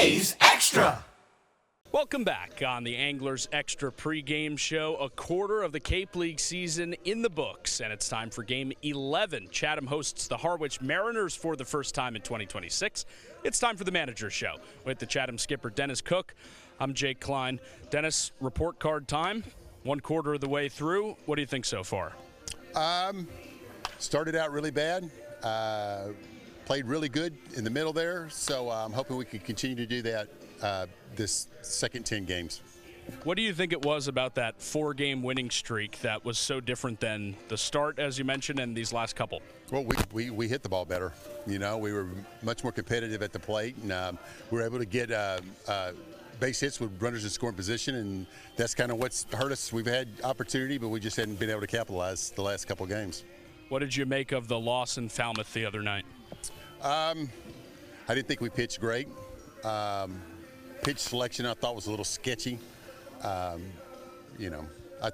A's Extra. Welcome back on the Anglers Extra pregame show. A quarter of the Cape League season in the books, and it's time for Game 11. Chatham hosts the Harwich Mariners for the first time in 2026. It's time for the Manager Show with the Chatham skipper, Dennis Cook. I'm Jake Klein. Dennis, report card time. 1/4 of the way through. What do you think so far? Started out really bad. Played really good in the middle there, so I'm hoping we can continue to do that this second 10 games. What do you think it was about that 4-game winning streak that was so different than the start, as you mentioned, and these last couple? Well, we hit the ball better. You know, we were much more competitive at the plate, and we were able to get base hits with runners in scoring position, and that's kind of what's hurt us. We've had opportunity, but we just hadn't been able to capitalize the last couple games. What did you make of the loss in Falmouth the other night? I didn't think we pitched great. Pitch selection I thought was a little sketchy. I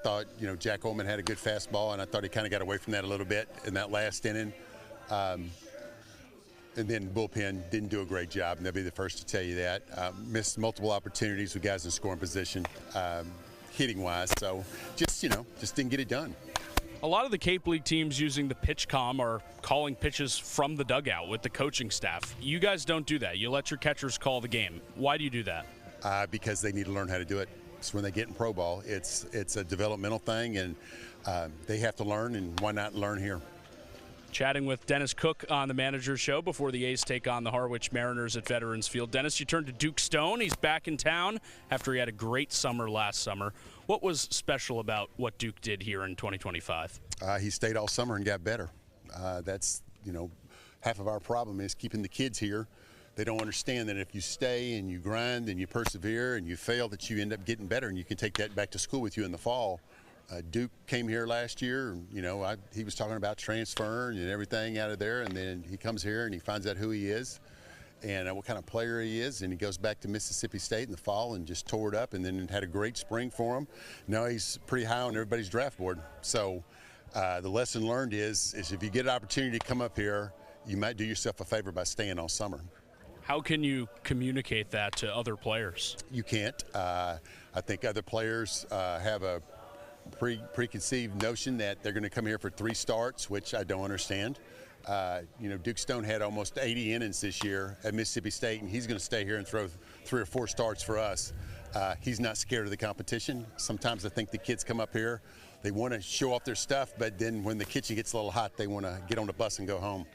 thought, Jack Ullman had a good fastball, and I thought he kind of got away from that a little bit in that last inning. And then bullpen didn't do a great job, and they'll be the first to tell you that. Missed multiple opportunities with guys in scoring position, hitting-wise. So just didn't get it done. A lot of the Cape League teams using the pitch comm are calling pitches from the dugout with the coaching staff. You guys don't do that. You let your catchers call the game. Why do you do that? Because they need to learn how to do it. So when they get in pro ball, it's a developmental thing, and they have to learn, and why not learn here? Chatting with Dennis Cook on the Manager Show before the A's take on the Harwich Mariners at Veterans Field. Dennis, you turned to Duke Stone. He's back in town after he had a great summer last summer. What was special about what Duke did here in 2025? He stayed all summer and got better. That's, half of our problem is keeping the kids here. They don't understand that if you stay and you grind and you persevere and you fail, that you end up getting better, and you can take that back to school with you in the fall. Duke came here last year, and, he was talking about transferring and everything out of there, and then he comes here and he finds out who he is and what kind of player he is, and he goes back to Mississippi State in the fall and just tore it up, and then had a great spring for him. Now he's pretty high on everybody's draft board. So the lesson learned is if you get an opportunity to come up here, you might do yourself a favor by staying all summer. How can you communicate that to other players? You can't. I think other players have a preconceived notion that they're going to come here for 3 starts, which I don't understand. Duke Stone had almost 80 innings this year at Mississippi State, and he's going to stay here and throw 3 or 4 starts for us. He's not scared of the competition. Sometimes I think the kids come up here, they want to show off their stuff, but then when the kitchen gets a little hot, they want to get on the bus and go home.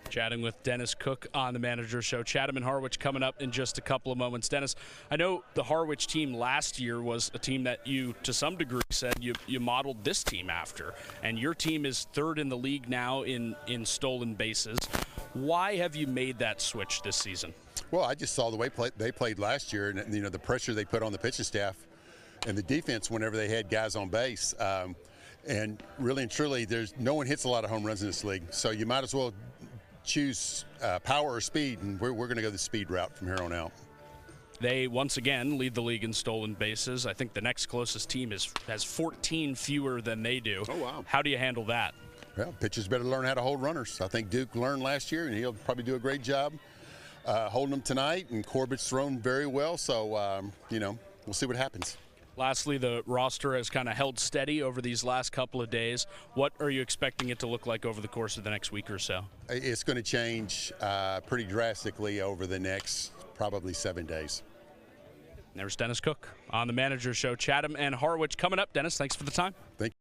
Chatting with Dennis Cook on the Manager Show. Chatham and Harwich coming up in just a couple of moments. Dennis, I know the Harwich team last year was a team that you, to some degree, said you modeled this team after, and your team is 3rd in the league now in stolen bases. Why have you made that switch this season? Well, I just saw the way they played last year, and the pressure they put on the pitching staff and the defense whenever they had guys on base. And really and truly, no one hits a lot of home runs in this league, so you might as well choose power or speed, and we're going to go the speed route from here on out. They once again lead the league in stolen bases. I think the next closest team has 14 fewer than they do. Oh, wow. How do you handle that? Well, pitchers better learn how to hold runners. I think Duke learned last year, and he'll probably do a great job holding them tonight, and Corbett's thrown very well, so, we'll see what happens. Lastly, the roster has kind of held steady over these last couple of days. What are you expecting it to look like over the course of the next week or so? It's going to change pretty drastically over the next probably 7 days. There's Dennis Cook on the Manager Show. Chatham and Harwich coming up. Dennis, thanks for the time. Thank you.